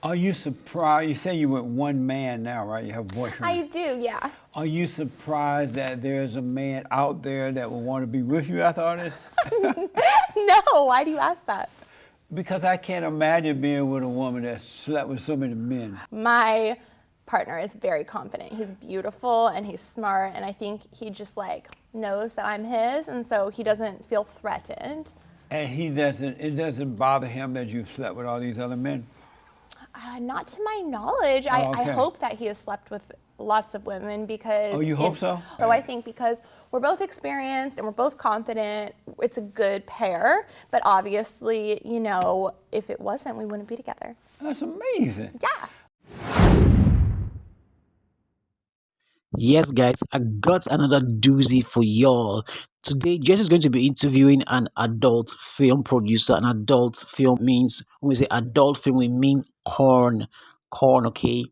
Are you surprised? You say you with one man now, right? You have a boyfriend. I do, yeah. Are you surprised that there's a man out there that will want to be with you after all this? No, why do you ask that? Because I can't imagine being with a woman that slept with so many men. My partner is very confident. He's beautiful and he's smart, and I think he just like knows that I'm his, and so he doesn't feel threatened. And it doesn't bother him that you've slept with all these other men? Not to my knowledge. Oh, I okay. hope that he has slept with lots of women because... Oh, you hope so? So I think because we're both experienced and we're both confident, it's a good pair. But obviously, you know, if it wasn't, we wouldn't be together. That's amazing. Yeah. Yes, guys, I got another doozy for y'all. Today, Jess is going to be interviewing an adult film producer. An adult film means, when we say adult film, we mean corn. Corn, okay?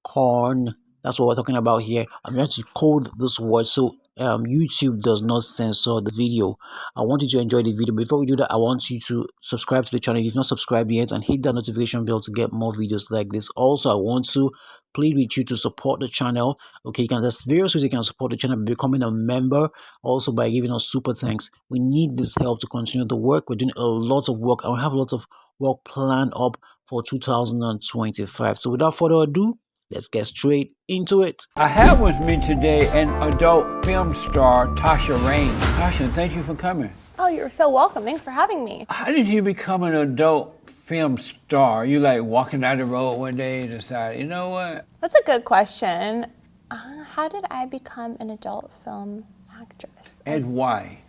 Corn. That's what we're talking about here. I'm going to code this word so YouTube does not censor the video. I want you to enjoy the video. Before we do that, I want you to subscribe to the channel if you've not subscribed yet, and hit that notification bell to get more videos like this. Also, I want to plead with you to support the channel. Okay, there's various ways you can support the channel by becoming a member, also by giving us super thanks. We need this help to continue the work. We're doing a lot of work, and we have a lot of work planned up for 2025. So without further ado, let's get straight into it. I have with me today an adult film star, Tasha Rain. Tasha, thank you for coming. Oh, you're so welcome. Thanks for having me. How did you become an adult film star? You like walking down the road one day and decide, you know what? That's a good question. How did I become an adult film actress? And why?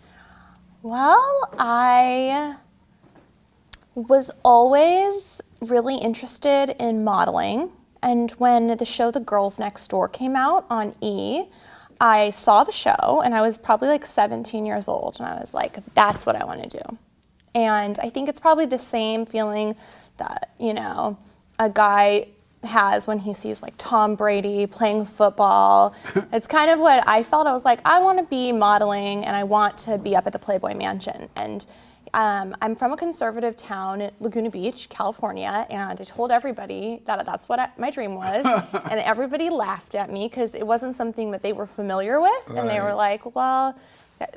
Well, I was always really interested in modeling. And when the show The Girls Next Door came out on E, I saw the show and I was probably like 17 years old and I was like, that's what I want to do. And I think it's probably the same feeling that, you know, a guy has when he sees like Tom Brady playing football. It's kind of what I felt. I was like, I want to be modeling and I want to be up at the Playboy Mansion. And I'm from a conservative town in Laguna Beach, California, and I told everybody that that's what my dream was, and everybody laughed at me because it wasn't something that they were familiar with, and they were like, well,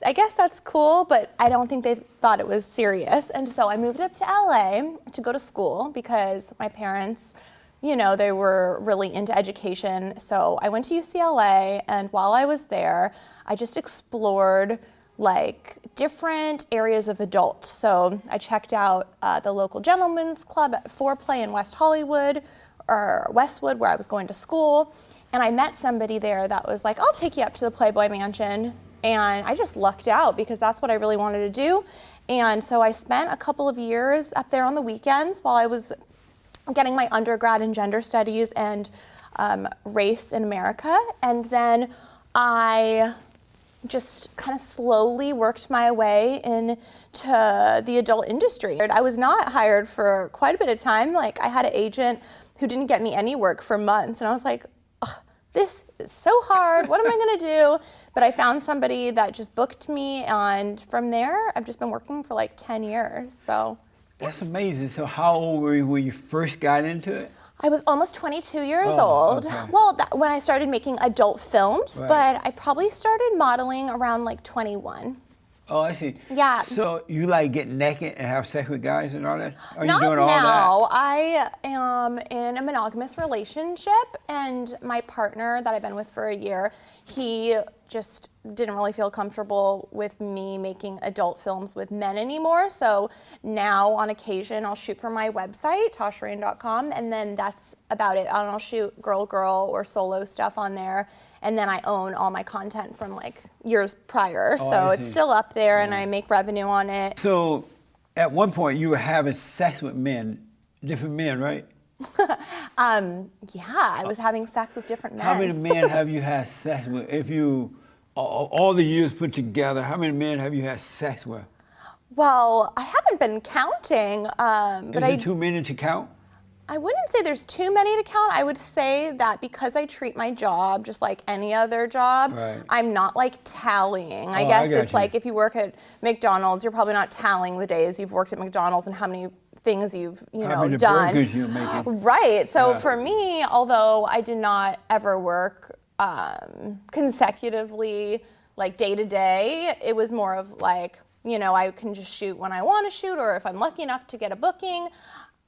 I guess that's cool, but I don't think they thought it was serious. And so I moved up to LA to go to school because my parents, you know, they were really into education. So I went to UCLA, and while I was there, I just explored like different areas of adult. So I checked out the local gentlemen's club at Foreplay in West Hollywood, or Westwood, where I was going to school. And I met somebody there that was like, I'll take you up to the Playboy Mansion. And I just lucked out because that's what I really wanted to do. And so I spent a couple of years up there on the weekends while I was getting my undergrad in gender studies and race in America. And then I just kind of slowly worked my way into the adult industry. I was not hired for quite a bit of time. Like, I had an agent who didn't get me any work for months, and I was like, this is so hard. What am I gonna do? But I found somebody that just booked me, and from there, I've just been working for like 10 years, so. That's amazing. So how old were you when you first got into it? I was almost 22 years old. Okay. Well, when I started making adult films, Right. but I probably started modeling around like 21. Oh, I see. Yeah. So you like get naked and have sex with guys and all that? Are Not you doing all now. I am in a monogamous relationship, and my partner that I've been with for a year, he just didn't really feel comfortable with me making adult films with men anymore. So now on occasion I'll shoot for my website, tosharain.com, and then that's about it. I'll shoot girl or solo stuff on there, and then I own all my content from like years prior. Oh, so I it's see. still up there, and I make revenue on it. So at one point you were having sex with men, different men, right? Yeah, I was having sex with different men. How many men have you had sex with? If you, all the years put together, how many men have you had sex with? Well, I haven't been counting, but Is it too many to count? I wouldn't say there's too many to count. I would say that because I treat my job just like any other job, Right. I'm not like tallying. I Oh, guess I got it's you. like if you work at McDonald's, you're probably not tallying the days you've worked at McDonald's and how many things you've, How many done. burgers you're making. Right. So Yeah. for me, although I did not ever work consecutively, like day to day, it was more of like, I can just shoot when I want to shoot, or if I'm lucky enough to get a booking.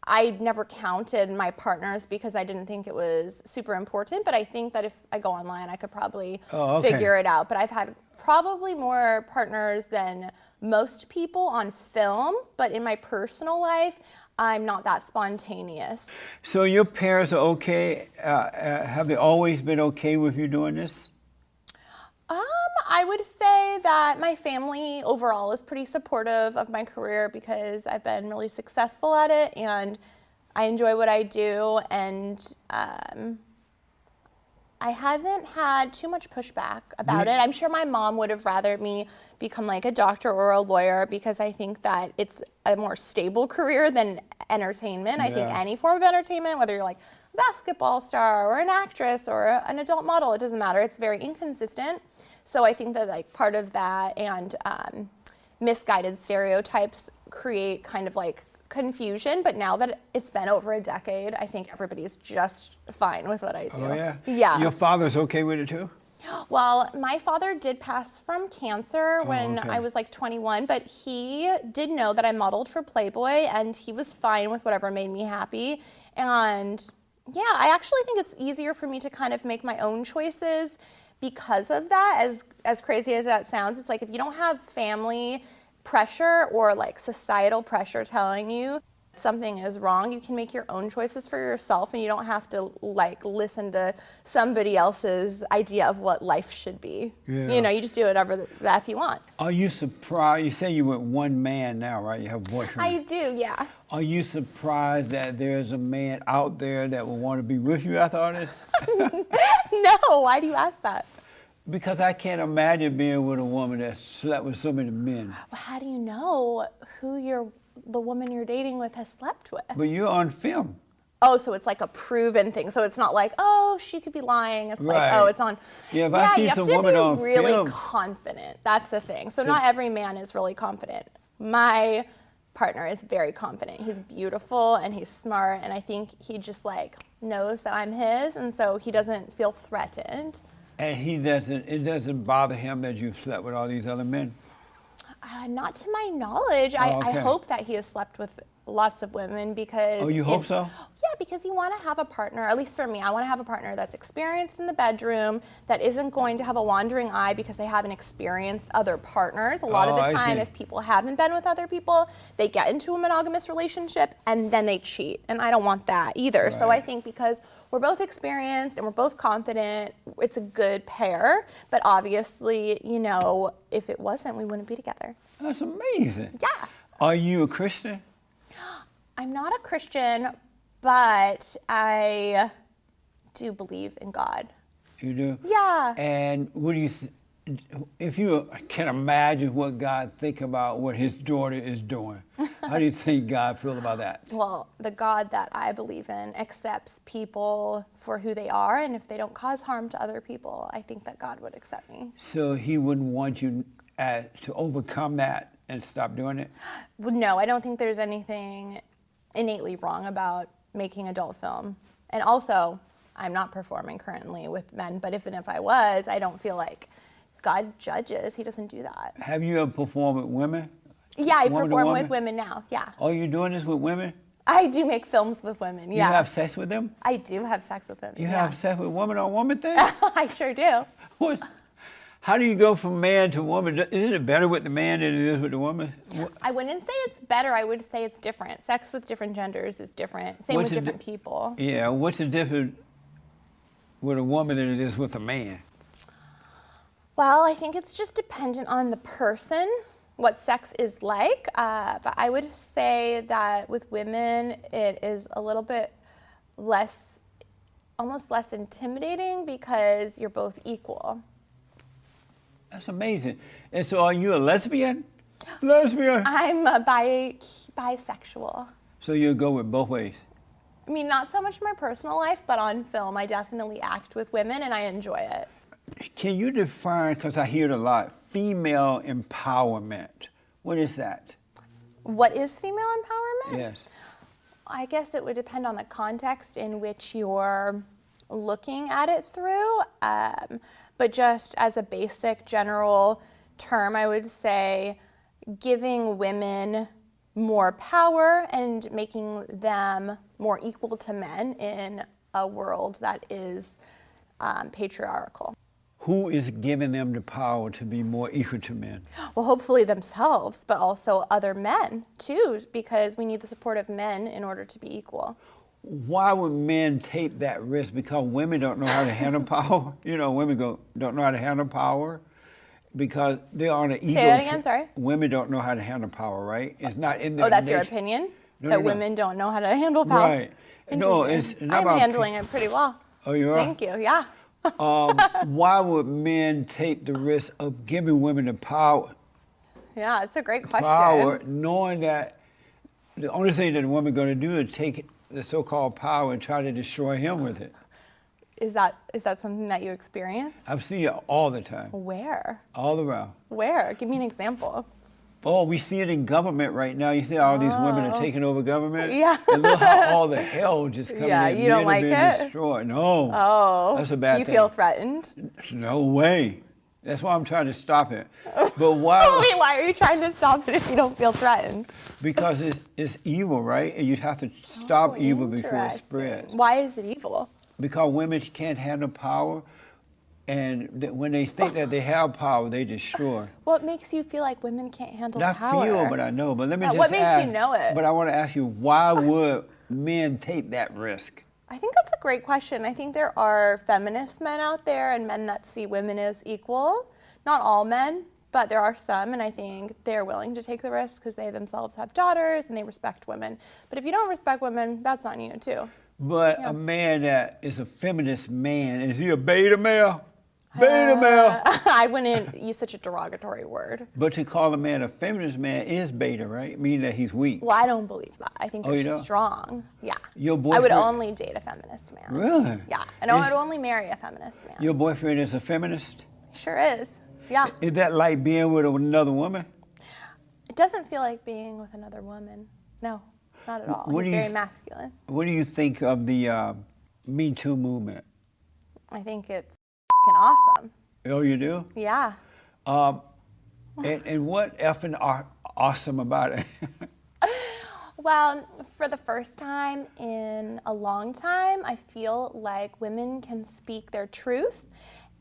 I never counted my partners because I didn't think it was super important, but I think that if I go online, I could probably figure it out. But I've had probably more partners than most people on film, but in my personal life, I'm not that spontaneous. So your parents are okay? Have they always been okay with you doing this? I would say that my family overall is pretty supportive of my career because I've been really successful at it and I enjoy what I do, and I haven't had too much pushback about it. I'm sure my mom would have rather me become like a doctor or a lawyer because I think that it's a more stable career than entertainment. I think any form of entertainment, whether you're like a basketball star or an actress or an adult model, it doesn't matter. It's very inconsistent. So I think that like part of that and misguided stereotypes create kind of like confusion, but now that it's been over a decade, I think everybody's just fine with what I do. Oh, yeah? Yeah. Your father's okay with it too? Well, my father did pass from cancer when I was like 21, but he did know that I modeled for Playboy and he was fine with whatever made me happy. And yeah, I actually think it's easier for me to kind of make my own choices because of that. As crazy as that sounds, it's like if you don't have family pressure or like societal pressure telling you something is wrong, you can make your own choices for yourself and you don't have to like listen to somebody else's idea of what life should be. Yeah. You just do whatever the F you want. Are you surprised? You say you with one man now, right? You have a boyfriend. I do, yeah. Are you surprised that there's a man out there that will want to be with you after all this? No, why do you ask that? Because I can't imagine being with a woman that slept with so many men. Well, how do you know who the woman you're dating with has slept with? But you're on film. Oh, so it's like a proven thing. So it's not like, oh, she could be lying. It's like, oh, it's on. Yeah, if I see you have some to woman be on really film. confident. That's the thing. So not every man is really confident. My partner is very confident. He's beautiful and he's smart, and I think he just like knows that I'm his, and so he doesn't feel threatened. And it doesn't bother him that you've slept with all these other men? Not to my knowledge. I hope that he has slept with lots of women because... Oh, you hope so? Yeah, because you want to have a partner, at least for me, I want to have a partner that's experienced in the bedroom, that isn't going to have a wandering eye because they haven't experienced other partners. A lot of the time, if people haven't been with other people, they get into a monogamous relationship and then they cheat. And I don't want that either. Right. So I think because we're both experienced and we're both confident, it's a good pair. But obviously, if it wasn't, we wouldn't be together. That's amazing. Yeah. Are you a Christian? I'm not a Christian, but I do believe in God. You do? Yeah. And what do you, if you can imagine what God think about what his daughter is doing, how do you think God feel about that? Well, the God that I believe in accepts people for who they are, and if they don't cause harm to other people, I think that God would accept me. So he wouldn't want you to overcome that and stop doing it? Well, no, I don't think there's anything innately wrong about making adult film. And also, I'm not performing currently with men, but if I was, I don't feel like God judges. He doesn't do that. Have you ever performed with women? Yeah, I perform with women now, yeah. Oh, you're doing this with women? I do make films with women, yeah. You have sex with them? I do have sex with women, You have sex with woman on woman thing? I sure do. What? How do you go from man to woman? Isn't it better with the man than it is with the woman? I wouldn't say it's better. I would say it's different. Sex with different genders is different. Same with different people. Yeah, what's the difference with a woman than it is with a man? Well, I think it's just dependent on the person, what sex is like. But I would say that with women, it is a little bit less, almost less intimidating because you're both equal. That's amazing. And so are you a lesbian? Lesbian? I'm a bisexual. So you'll go with both ways? I mean, not so much in my personal life, but on film, I definitely act with women and I enjoy it. Can you define, because I hear it a lot, female empowerment? What is that? What is female empowerment? Yes. I guess it would depend on the context in which you're looking at it through. But just as a basic general term, I would say giving women more power and making them more equal to men in a world that is patriarchal. Who is giving them the power to be more equal to men? Well, hopefully themselves, but also other men too, because we need the support of men in order to be equal. Why would men take that risk? Because women don't know how to handle power. You know, women don't know how to handle power because they are on an ego. Say that again, sorry. Women don't know how to handle power, right? It's not in their Oh, that's your nature. opinion? No, that no, no. women don't know how to handle power? Right. No, Interesting. it's not I'm about handling it pretty well. Oh, you are? Thank you, yeah. Why would men take the risk of giving women the power? Yeah, it's a great question. Power, knowing that the only thing that a woman going to do is take the so-called power and try to destroy him with it. Is that something that you experience? I see it all the time, Where? all around. Where? Give me an example. Oh, we see it in government right now. You see all these women are taking over government? Yeah. And look how all the hell just coming Yeah, in. you don't Men are like being it? destroyed. No. Oh. That's a bad you thing. feel threatened? No way. That's why I'm trying to stop it. But why? Wait, why are you trying to stop it if you don't feel threatened? Because it's evil, right? And you have to stop evil before it spreads. Interesting. Why is it evil? Because women can't handle power, and when they think that they have power, they destroy. What makes you feel like women can't handle Not power? feel, but I know. But let me just What makes ask, you know it? But I want to ask you, why would men take that risk? I think that's a great question. I think there are feminist men out there and men that see women as equal. Not all men, but there are some, and I think they're willing to take the risk because they themselves have daughters and they respect women. But if you don't respect women, that's on you too. But a man that is a feminist man, is he a beta male? Beta male. I wouldn't use such a derogatory word. But to call a man a feminist man is beta, right? Meaning that he's weak. Well, I don't believe that. I think Oh, you they're don't? strong. Yeah. Your I would boyfriend- only date a feminist man. Really? Yeah. And I would only marry a feminist man. Your boyfriend is a feminist? Sure is. Yeah. Is that like being with another woman? It doesn't feel like being with another woman. No, not at all. What do He's you very masculine. What do you think of the MeToo movement? I think it's awesome. Oh, you do? Yeah. And what effing awesome about it? Well, for the first time in a long time, I feel like women can speak their truth,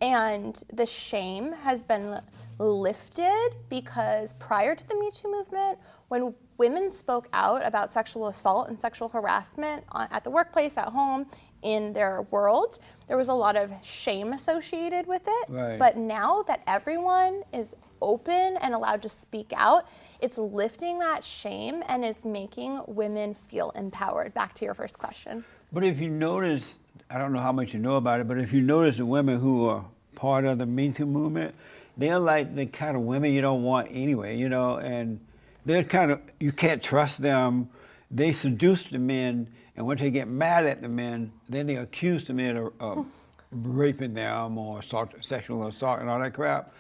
and the shame has been lifted because prior to the Me Too movement, when women spoke out about sexual assault and sexual harassment at the workplace, at home, in their world, there was a lot of shame associated with it. Right. But now that everyone is open and allowed to speak out, it's lifting that shame and it's making women feel empowered. Back to your first question. But if you notice, I don't know how much you know about it, but if you notice the women who are part of the MeToo movement, they're like the kind of women you don't want anyway, you know, and they're kind of, you can't trust them. They seduce the men, and once they get mad at the men, then they accuse the men of raping them or sexual assault and all that crap.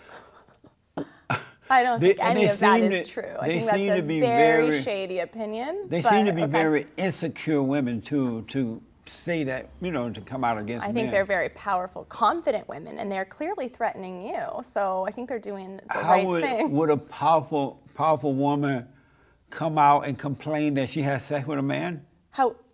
I don't think and any they of that seem is to- true. I they think that's seem a to be very very- shady opinion. They but seem to be okay. very insecure women too, to say that, you know, to come out against I men. think they're very powerful, confident women, and they're clearly threatening you. So I think they're doing the How right would, thing. would a powerful woman come out and complain that she has sex with a man?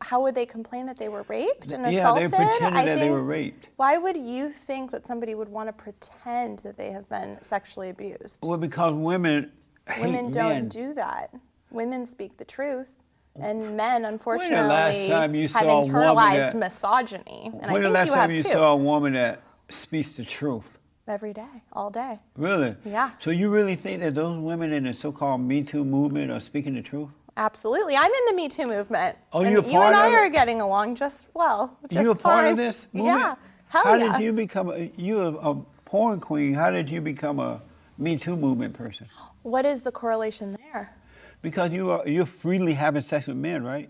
How would they complain that they were raped and Yeah, they assaulted? pretended I that they think- were raped. Why would you think that somebody would want to pretend that they have been sexually abused? Well, because women hate Women don't men. do that. Women speak the truth. And men, last unfortunately, time you have saw a woman internalized that- misogyny. And When I the think last you time have you too. saw a woman that speaks the truth? Every day, all day. Really? Yeah. So you really think that those women in the so-called Me Too movement are speaking the truth? Absolutely. I'm in the Me Too movement. Oh, and you're you part and I of it? are getting along just well. Just You a part fine. of this movement? Yeah. Hell How yeah. did you become you're a porn queen? How did you become a Me Too movement person? What is the correlation there? Because you're freely having sex with men, right?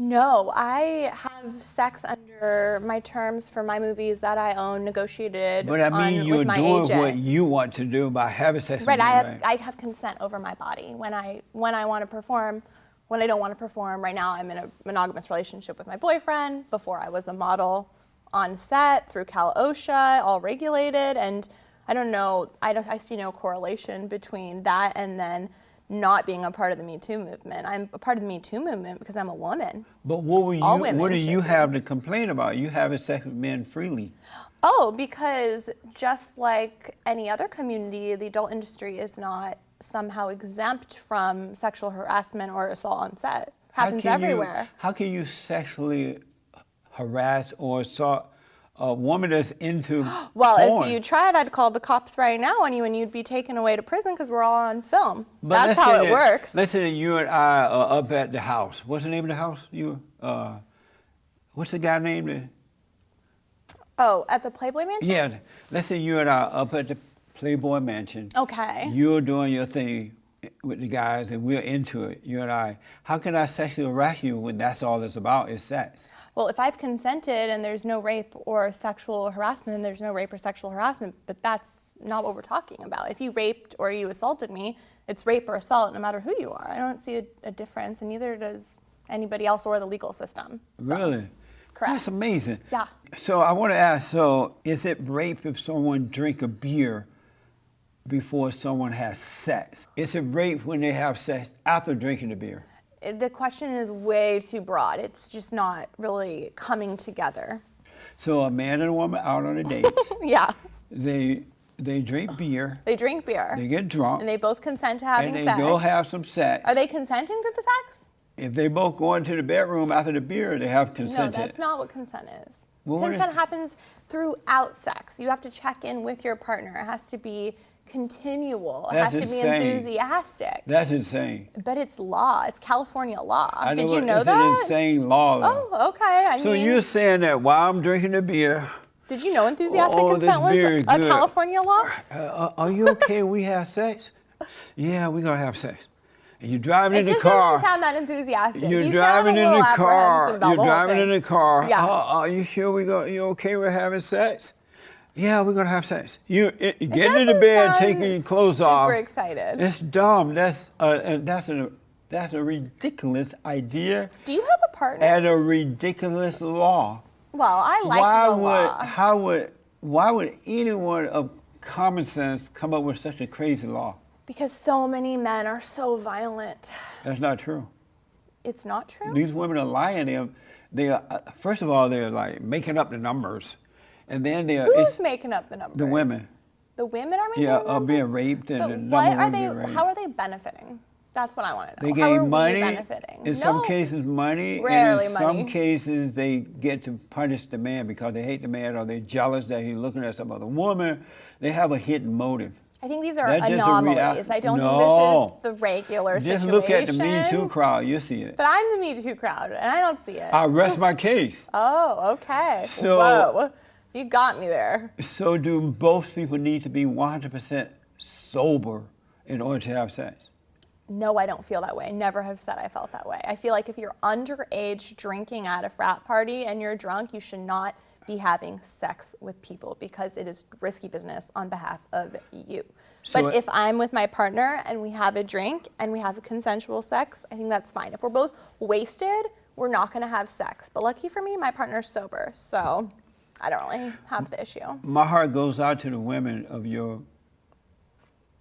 No, I have sex under my terms for my movies that I own, negotiated But I mean, you're with my doing agent. what you want to do by having sex Right, with me, right? I have consent over my body when I want to perform. When I don't want to perform, right now I'm in a monogamous relationship with my boyfriend. Before I was a model on set through Cal OSHA, all regulated, and I don't know. I see no correlation between that and then not being a part of the MeToo movement. I'm a part of the MeToo movement because I'm a woman. But what were All you? women What do should you be. have to complain about? You having sex with men freely. Oh, because just like any other community, the adult industry is not somehow exempt from sexual harassment or assault on set. Happens everywhere. How can you sexually harass or assault a woman that's into Well, porn? if you tried, I'd call the cops right now on you and you'd be taken away to prison because we're all on film. But That's let's how say it that- works. Let's say that you and I are up at the house. What's the name of the house? What's the guy named? Oh, at the Playboy Mansion? Yeah. Let's say you and I are up at the Playboy Mansion. Okay. You're doing your thing with the guys, and we're into it. You and I. How can I sexually harass you when that's all it's about is sex? Well, if I've consented and there's no rape or sexual harassment, then there's no rape or sexual harassment, but that's not what we're talking about. If you raped or you assaulted me, it's rape or assault no matter who you are. I don't see a difference, and neither does anybody else or the legal system. So, Really? correct. That's amazing. Yeah. So I want to ask, so is it rape if someone drink a beer before someone has sex? Is it rape when they have sex after drinking the beer? The question is way too broad. It's just not really coming together. So a man and a woman out on a date, Yeah. they drink beer, They drink beer. they get drunk, And they both consent to having and they sex. go have some sex. Are they consenting to the sex? If they both go into the bedroom after the beer, they have No, consented. that's not what consent is. Well, what Consent is- happens throughout sex. You have to check in with your partner. It has to be continual. It That's has to be insane. enthusiastic. That's insane. But it's law. It's California law. I Did you what- know it's that? an insane law. though. Oh, okay. I So mean, you're saying that while I'm drinking the beer, did you know enthusiastic Oh, this consent was beer is a good. California law? Are you okay? We have sex? Yeah, we're gonna have sex. And you're driving It in the just car. doesn't sound that enthusiastic. You're You driving sound a in the little car. apprehensive about You're the whole driving in thing. the car. Yeah. Are you sure you okay with having sex? Yeah, we're gonna have sex. You get into the doesn't bed, sound taking your clothes off. Super excited. It's dumb. That's a ridiculous idea Do you have a partner? and a ridiculous law. Well, I like the law. Why would anyone of common sense come up with such a crazy law? Because so many men are so violent. That's not true. It's not true? These women are lying. They are first of all, they're like making up the numbers, and then Who's making up the numbers? the women. The women are making Yeah, up the are numbers? being raped and But the what number are of they, being raped. how are they benefiting? That's what I want to know. They How gain are money. we benefiting? In some cases, money. Rarely and in some money. cases, they get to punish the man because they hate the man or they're jealous that he's looking at some other woman. They have a hidden motive. I think these are That's just a anomalies. I don't No. think this is the regular Just situation. look at the Me Too crowd, you'll see it. But I'm the Me Too crowd, and I don't see it. I rest my case. Oh, okay. So- Whoa. You got me there. So do both people need to be 100% sober in order to have sex? No, I don't feel that way. Never have said I felt that way. I feel like if you're underage drinking at a frat party and you're drunk, you should not be having sex with people because it is risky business on behalf of you. So But if I'm with my partner and we have a drink and we have a consensual sex, I think that's fine. If we're both wasted, we're not going to have sex. But lucky for me, my partner's sober, so I don't really have the issue. My heart goes out to the women of your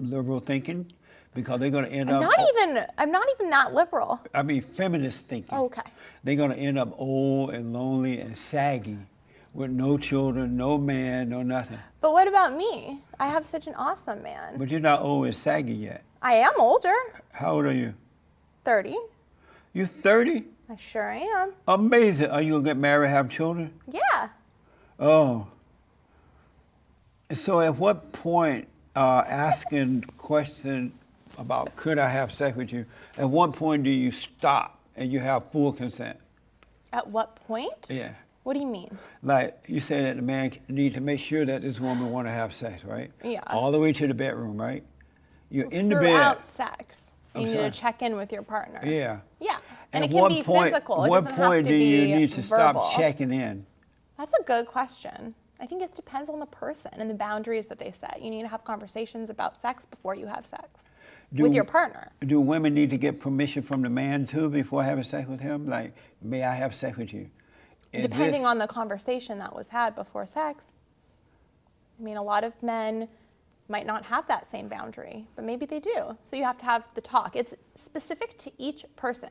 liberal thinking because they're going to end I'm up. not even that liberal. I mean, feminist thinking. Okay. They're going to end up old and lonely and saggy with no children, no man, no nothing. But what about me? I have such an awesome man. But you're not old and saggy yet. I am older, How old are you? 30. You're 30? I sure am. Amazing. Are you going to get married, have children? Yeah. Oh. So at what point, asking question about could I have sex with you, at what point do you stop and you have full consent? At what point? Yeah. What do you mean? Like you said that the man need to make sure that this woman want to have sex, right? Yeah. All the way to the bedroom, right? You're in the Throughout bed. sex, I'm you need sorry. to check in with your partner. Yeah. Yeah. And At it can what be point, physical. It what doesn't point have to do you be need to verbal. stop checking in? That's a good question. I think it depends on the person and the boundaries that they set. You need to have conversations about sex before you have sex with your partner. Do women need to get permission from the man too before having sex with him? Like, may I have sex with you? Depending on the conversation that was had before sex. I mean, a lot of men might not have that same boundary, but maybe they do. So you have to have the talk. It's specific to each person.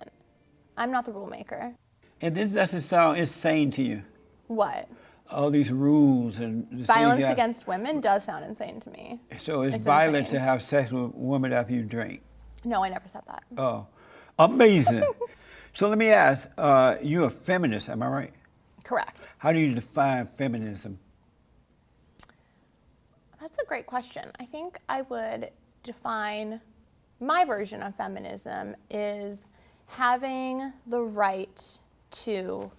I'm not the rule maker. And this doesn't sound insane to you. What? All these rules and the Violence things against women does sound insane to me. So it's It's violent insane. to have sex with a woman after you drink. No, I never said that. Oh, amazing. So let me ask, you're a feminist, am I right? Correct. How do you define feminism? That's a great question. I think I would define my version of feminism is having the right to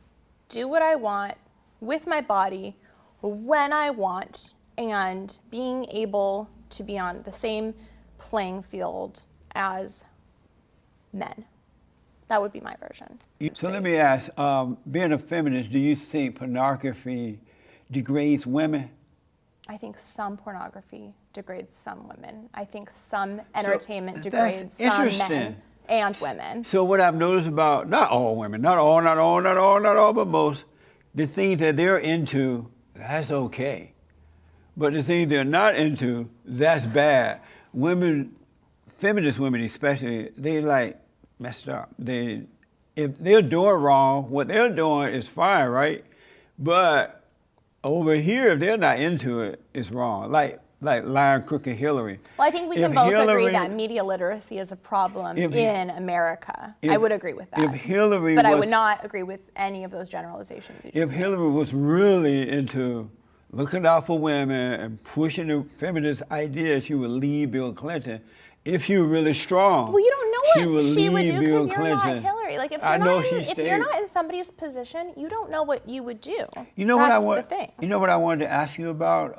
do what I want with my body when I want and being able to be on the same playing field as men. That would be my version. So let me ask, being a feminist, do you think pornography degrades women? I think some pornography degrades some women. I think some entertainment that's degrades some interesting. men and women. So what I've noticed about, not all women, not all, but most, the things that they're into, that's okay. But the things they're not into, that's bad. Women, feminist women especially, they like messed up. If they're doing wrong, what they're doing is fine, right? But over here, if they're not into it, it's wrong. Like lying, crooked Hillary. Well, I think we can both agree that media literacy is a problem in America. I would agree with that. If Hillary but I would not agree with any of those generalizations you just If made. Hillary was really into looking out for women and pushing the feminist idea, she would leave Bill Clinton. If she was really strong, Well, you don't know what she would do Bill because you're not Clinton. Hillary. Like if I you're know not she in, if stayed. you're not in somebody's position, you don't know what you would do. You know That's what I want? the thing. You know what I wanted to ask you about?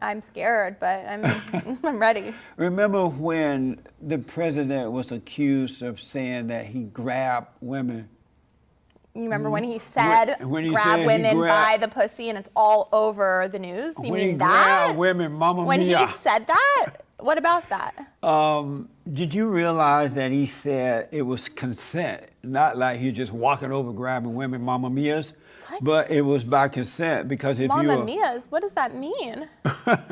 I'm scared, but I'm I'm ready. Remember when the president was accused of saying that he grabbed women? You remember when he said, when he grab said he women by grabbed- the pussy and it's all over the news? You When he mean grabbed that? women, Mamma When Mia. he said that? What about that? Did you realize that he said it was consent, not like he just walking over grabbing women, Mamma Mia's, What? but it was by consent because if Mamma you Mia's? What does that mean?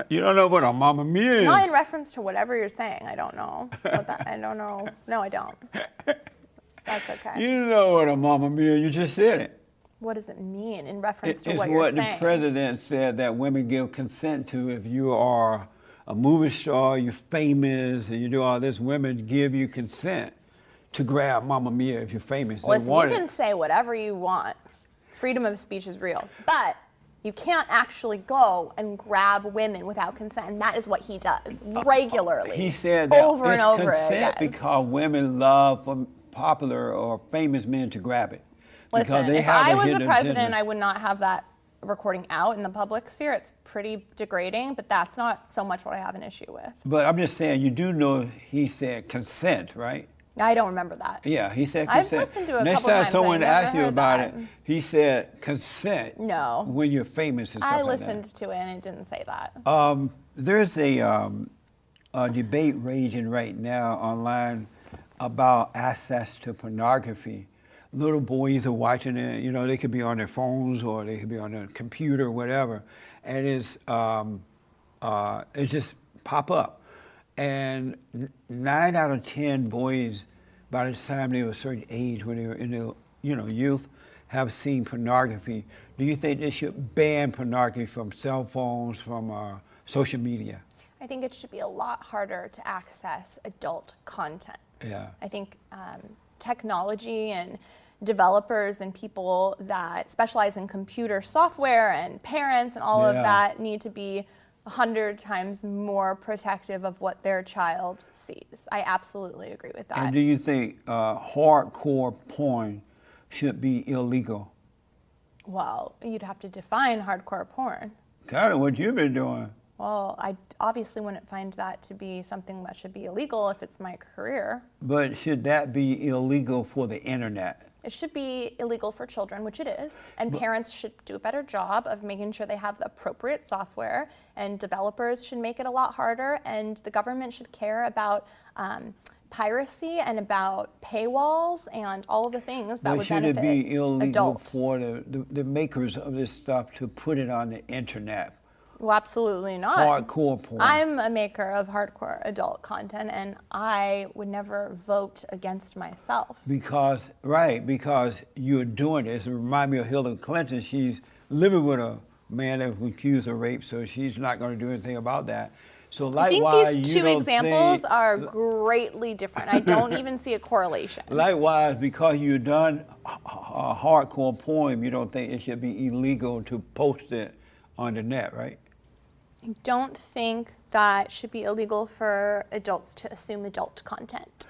you don't know what a Mamma Mia is. Not in reference to whatever you're saying. I don't know. What that, I don't know. No, I don't. That's okay. You know what a Mamma Mia, you just said it. What does it mean in reference It's to what what you're saying? the president said that women give consent to if you are a movie star, you're famous, and you do all this. Women give you consent to grab Mamma Mia if you're famous. They Listen, you want can it. say whatever you want. Freedom of speech is real. But you can't actually go and grab women without consent. And that is what he does regularly. He said that over and it's over consent again. because women love for popular or famous men to grab it. Because Listen, they if have I a was the hidden president, agenda. I would not have that recording out in the public sphere. It's pretty degrading, but that's not so much what I have an issue with. But I'm just saying, you do know he said consent, right? I don't remember that. Yeah, he said I've consent. listened to it a Next couple time times, someone I never asks you heard about that. it, he said consent. No. When you're famous and stuff I like listened to it and it didn't say that. that. There's a debate raging right now online about access to pornography. Little boys are watching it. You know, they could be on their phones or they could be on their computer, whatever, and it just pop up. And 9 out of 10 boys, by the time they were a certain age, when they were in their youth, have seen pornography. Do you think they should ban pornography from cell phones, from social media? I think it should be a lot harder to access adult content. Yeah. I think technology and developers and people that specialize in computer software and parents and all of Yeah. that need to be 100 times more protective of what their child sees. I absolutely agree with that. And do you think hardcore porn should be illegal? Well, you'd have to define hardcore porn. Kind of what you've been doing. Well, I obviously wouldn't find that to be something that should be illegal if it's my career. But should that be illegal for the internet? It should be illegal for children, which it is, and parents should do a better job of making sure they have the appropriate software, and developers should make it a lot harder, and the government should care about piracy and about paywalls and all of the things that But would should benefit it be illegal adults. for the makers of this stuff to put it on the internet? Well, absolutely not. Hardcore porn. I'm a maker of hardcore adult content, and I would never vote against myself. Because you're doing this. It reminds me of Hillary Clinton. She's living with a man that was accused of rape, so she's not going to do anything about that. So I think likewise, these you two don't examples think, are greatly different. I don't even see a correlation. likewise, because you've done a hardcore porn, you don't think it should be illegal to post it on the net, right? I don't think that should be illegal for adults to assume adult content.